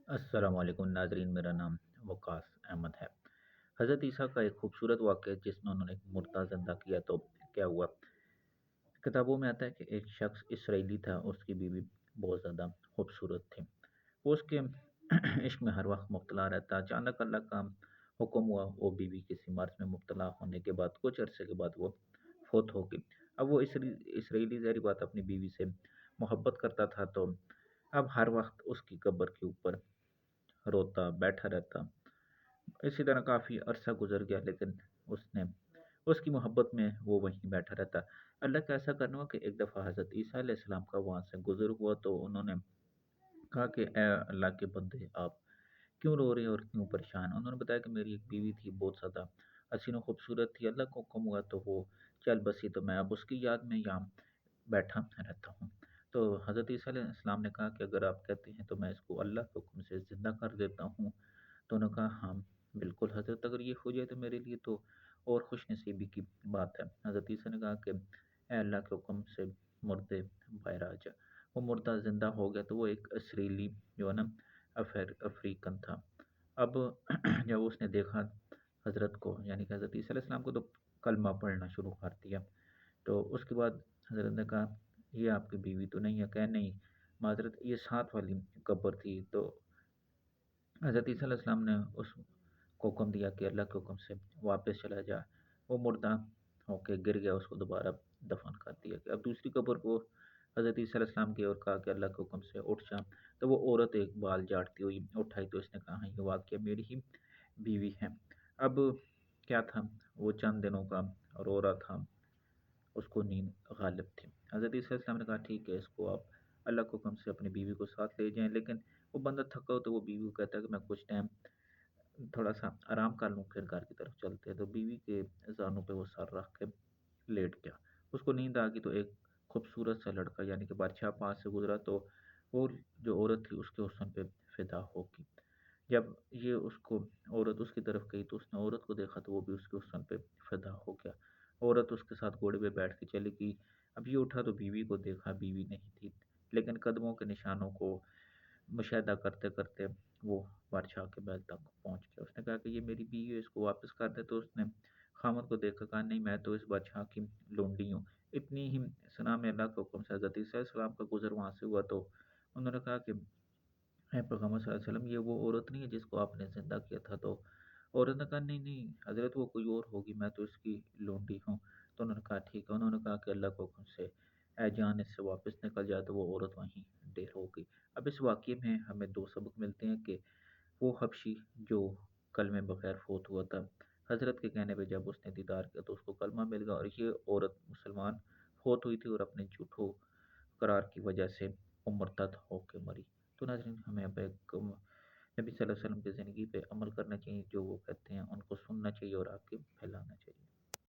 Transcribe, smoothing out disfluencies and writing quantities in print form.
अस्सलाम वालेकुम नाजरीन, मेरा नाम वकास अहमद है। हज़रत ईसा का एक खूबसूरत वाक़या जिसमें उन्होंने एक मुर्दा ज़िंदा किया। तो क्या हुआ, किताबों में आता है कि एक शख्स इसराइली था, उसकी बीवी बहुत ज़्यादा खूबसूरत थी। वो उसके इश्क में हर वक्त मुब्तला रहता। अचानक अल्लाह का हुक्म हुआ, वो बीवी किसी मर्ज़ में मुब्तला होने के बाद कुछ अरसे के बाद वो फौत हो गई। अब वो इसराइली ज़ाहिर बात अपनी बीवी से मोहब्बत करता था, तो अब हर वक्त उसकी कब्र के ऊपर रोता बैठा रहता। इसी तरह काफ़ी अरसा गुजर गया, लेकिन उसने उसकी मोहब्बत में वो वहीं बैठा रहता। अल्लाह का ऐसा करना हुआ कि एक दफ़ा हज़रत ईसा अलैहिस्सलाम का वहाँ से गुज़र हुआ, तो उन्होंने कहा कि ए अल्लाह के बंदे, आप क्यों रो रहे हैं और क्यों परेशान? उन्होंने बताया कि मेरी एक बीवी थी, बहुत ज़्यादा हसीन और खूबसूरत थी। अल्लाह को हुक्म हुआ तो वो चल बसी, तो मैं अब उसकी याद में यहाँ बैठा रहता हूँ। तो हज़रत ईसा अलैहिस्सलाम ने कहा कि अगर आप कहते हैं तो मैं इसको अल्लाह के हुक्म से ज़िंदा कर देता हूँ। तो उन्होंने कहा हाँ, बिल्कुल हज़रत, अगर ये हो जाए तो मेरे लिए तो और खुशनसीबी की बात है। हज़रत ईसा ने कहा कि ए अल्लाह के हुक्म से मुर्दे बाहर आ जा। वो मुर्दा ज़िंदा हो गया, तो वो एक इसराइली जो है ना, अफ्रीकन था। अब जब उसने देखा हज़रत को, यानी कि हज़रत ईसा अलैहिस्सलाम को, तो कलमा पढ़ना शुरू कर दिया। तो उसके बाद हज़रत ने कहा, ये आपकी बीवी तो नहीं है? कहा नहीं, माज़रत, ये साथ वाली कब्र थी। तो हज़रत ईसा अलैहिस्सलाम ने उसको हुक्म दिया कि अल्लाह के हुक्म से वापस चला जा। वो मुर्दा होके गिर गया, उसको दोबारा दफन कर दिया गया। अब दूसरी कब्र को हज़रत ईसा अलैहिस्सलाम की और कहा कि अल्लाह के हुक्म से उठ जा। तो वो औरत एक बाल झाड़ती हुई उठाई, तो इसने कहा, हाँ, ये वाक़या मेरी ही बीवी है। अब क्या था, वो चंद दिनों का रो रहा था, उसको नींद गालिब थी। हज़रत ईसा अलैहिस्सलाम ने कहा, ठीक है, इसको आप अल्लाह के हुक्म से अपनी बीवी को साथ ले जाएँ। लेकिन वो बंदा थका हो, तो वो बीवी को कहता है कि मैं कुछ टाइम थोड़ा-सा आराम कर लूँ, फिर घर की तरफ चलते हैं। तो बीवी के ज़ानों पे वो सर रख के लेट गया। उसको नींद आ गई, तो एक खूबसूरत सा लड़का, यानी कि बादशाह, पास से गुज़रा, तो वो जो औरत थी उसके हुस्न पे फ़िदा हो गई। जब ये उसको औरत उसकी तरफ गई, तो उसने औरत को देखा, तो वो भी उसके हुस्न पे फ़िदा हो गया। औरत उसके साथ घोड़े पे बैठ के चली गई। अब ये उठा तो बीवी को देखा, बीवी नहीं थी। लेकिन कदमों के निशानों को मुशाहिदा करते-करते वो बादशाह के महल तक पहुँच गया। उसने कहा कि ये मेरी बीवी है, इसको वापस कर दे। तो उसने ख़ामद को देखकर कहा, नहीं, मैं तो इस बादशाह की लोंडी हूँ। इतनी ही सुना में अल्लाह के हुक्म से हज़रत ईसा अलैहिस्सलाम का गुज़र वहाँ से हुआ, तो उन्होंने कहा कि है पैगम्बर सल्लल्लाहु अलैहि वसल्लम, ये वो औरत नहीं है जिसको आपने ज़िंदा किया था? तो औरत ने कहा, नहीं, नहीं हज़रत, वो कोई और होगी, मैं तो इसकी लोंडी हूँ। तो उन्होंने कहा, ठीक है। उन्होंने कहा कि अल्लाह के हुक्म से ए जान, इससे वापस निकल जाए। तो वो औरत वहीं ढेर हो गई। अब इस वाक़ये में हमें 2 सबक मिलते हैं कि वो हबशी जो कलमे बगैर फ़ौत हुआ था, हज़रत के कहने पे जब उसने दीदार किया तो उसको कलमा मिल गया, और ये औरत मुसलमान फ़ौत हुई थी और अपने झूठों करार की वजह से वो मुर्तद होके मरी। तो नाज़रीन, हमें अब एक नबी सल्लल्लाहु अलैहि वसल्लम की ज़िंदगी पे अमल करना चाहिए, जो वो कहते हैं उनको सुनना चाहिए और आगे फैलाना चाहिए।